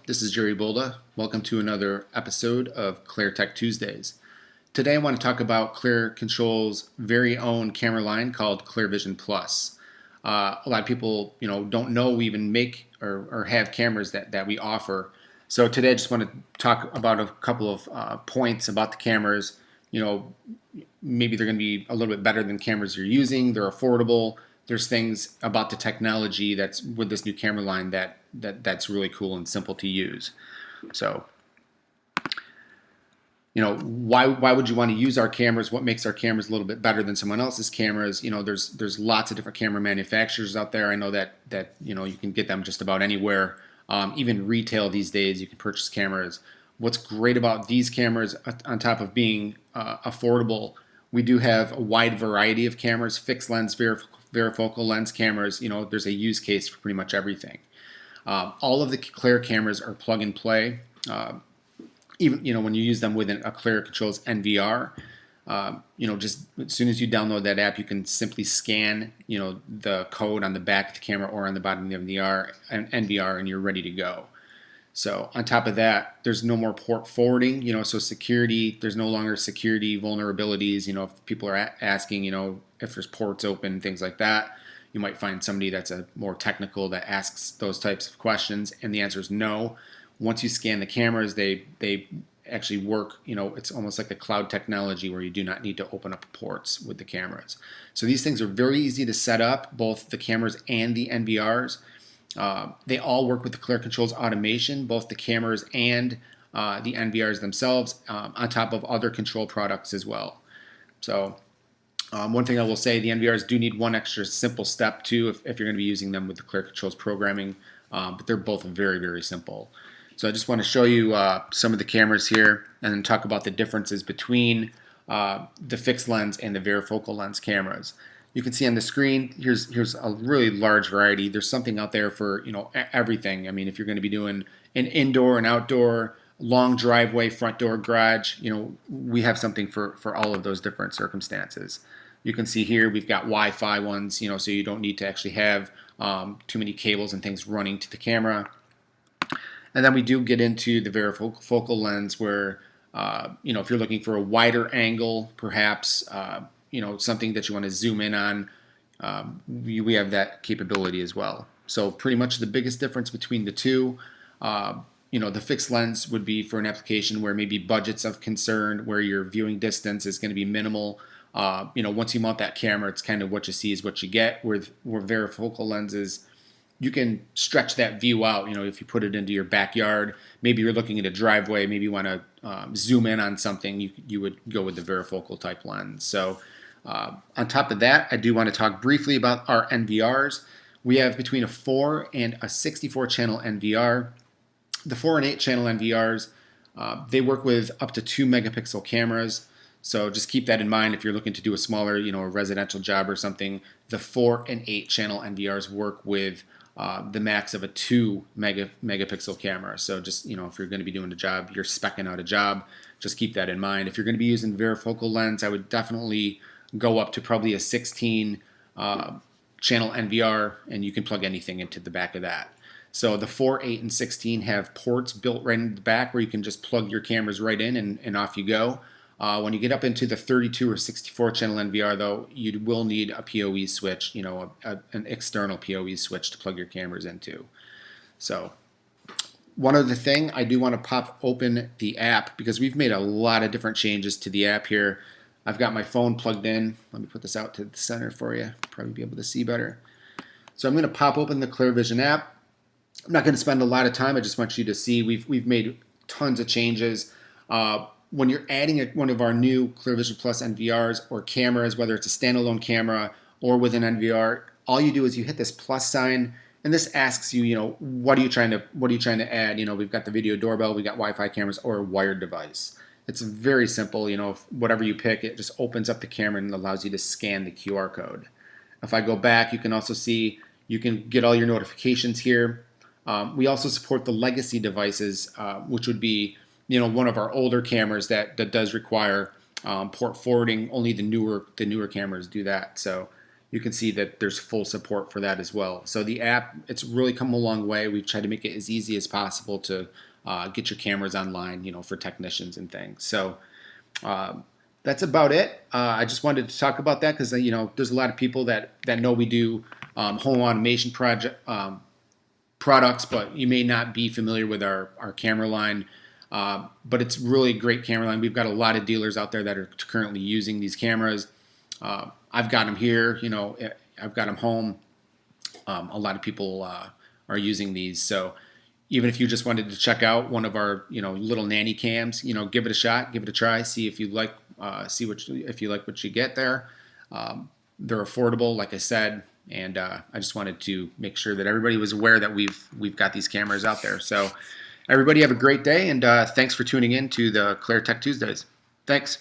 this is Jerry Bolda. Welcome to another episode of Clare Tech Tuesdays. Today I want to talk about Clare Controls' very own camera line called ClareVision Plus. A lot of people, don't know we even make or have cameras that we offer. So today I just want to talk about a couple of points about the cameras. Maybe they're going to be a little bit better than cameras you're using. They're affordable. There's things about the technology that's with this new camera line that's really cool and simple to use. So, why would you want to use our cameras? What makes our cameras a little bit better than someone else's cameras? There's lots of different camera manufacturers out there. I know that you can get them just about anywhere. Even retail these days, you can purchase cameras. What's great about these cameras, on top of being affordable, we do have a wide variety of cameras, fixed lens, varifocal lens cameras. There's a use case for pretty much everything. All of the Clare cameras are plug and play. Even when you use them within a Clare Controls NVR, just as soon as you download that app, you can simply scan the code on the back of the camera or on the bottom of the NVR, and you're ready to go. So on top of that, there's no more port forwarding, so security, there's no longer security vulnerabilities. If people are asking, if there's ports open, things like that, you might find somebody that's a more technical that asks those types of questions, and the answer is no. Once you scan the cameras, they actually work, it's almost like a cloud technology where you do not need to open up ports with the cameras. So these things are very easy to set up, both the cameras and the NVRs. They all work with the Clare Controls automation, both the cameras and the NVRs themselves, on top of other control products as well. So one thing I will say, the NVRs do need one extra simple step too if you're going to be using them with the Clare Controls programming, but they're both very, very simple. So I just want to show you some of the cameras here and then talk about the differences between the fixed lens and the varifocal lens cameras. You can see on the screen, here's a really large variety. There's something out there for everything. I mean, if you're going to be doing an indoor and outdoor, long driveway, front door, garage, we have something for all of those different circumstances. You can see here we've got Wi-Fi ones, so you don't need to actually have too many cables and things running to the camera. And then we do get into the varifocal lens where, if you're looking for a wider angle, perhaps, something that you want to zoom in on, we have that capability as well. So pretty much the biggest difference between the two, the fixed lens would be for an application where maybe budget's of concern, where your viewing distance is going to be minimal. Once you mount that camera, it's kind of what you see is what you get. Where varifocal lenses, you can stretch that view out. If you put it into your backyard, maybe you're looking at a driveway, maybe you want to zoom in on something, you would go with the varifocal type lens. So on top of that, I do want to talk briefly about our NVRs. We have between a 4 and a 64 channel NVR. The 4 and 8 channel NVRs, they work with up to 2 megapixel cameras. So just keep that in mind if you're looking to do a smaller, a residential job or something. The 4 and 8 channel NVRs work with the max of a 2 megapixel camera. So just, if you're going to be doing a job, you're speccing out a job, just keep that in mind. If you're going to be using varifocal lens, I would definitely go up to probably a 16 channel NVR, and you can plug anything into the back of that. So the 4, 8, and 16 have ports built right in the back where you can just plug your cameras right in and off you go. When you get up into the 32 or 64 channel NVR, though, you will need a PoE switch, an external PoE switch to plug your cameras into. So one other thing, I do want to pop open the app because we've made a lot of different changes to the app here. I've got my phone plugged in. Let me put this out to the center for you. Probably be able to see better. So I'm going to pop open the ClareVision app. I'm not going to spend a lot of time. I just want you to see we've made tons of changes. When you're adding one of our new ClareVision Plus NVRs or cameras, whether it's a standalone camera or with an NVR, all you do is you hit this plus sign, and this asks you, what are you trying to add? We've got the video doorbell, we got Wi-Fi cameras, or a wired device. It's very simple. Whatever you pick, it just opens up the camera and allows you to scan the QR code. If I go back, you can also see you can get all your notifications here. We also support the legacy devices, which would be one of our older cameras that does require port forwarding. Only the newer cameras do that. So you can see that there's full support for that as well. So the app, it's really come a long way. We've tried to make it as easy as possible to get your cameras online, for technicians and things. So that's about it. I just wanted to talk about that because there's a lot of people that know we do home automation products, but you may not be familiar with our camera line. But it's really a great camera line. We've got a lot of dealers out there that are currently using these cameras. I've got them here, I've got them home. A lot of people are using these. So even if you just wanted to check out one of our, little nanny cams, give it a shot, give it a try, see if you like, if you like what you get there. They're affordable, like I said, and I just wanted to make sure that everybody was aware that we've got these cameras out there. So everybody have a great day, and thanks for tuning in to the Clare Tech Tuesdays. Thanks.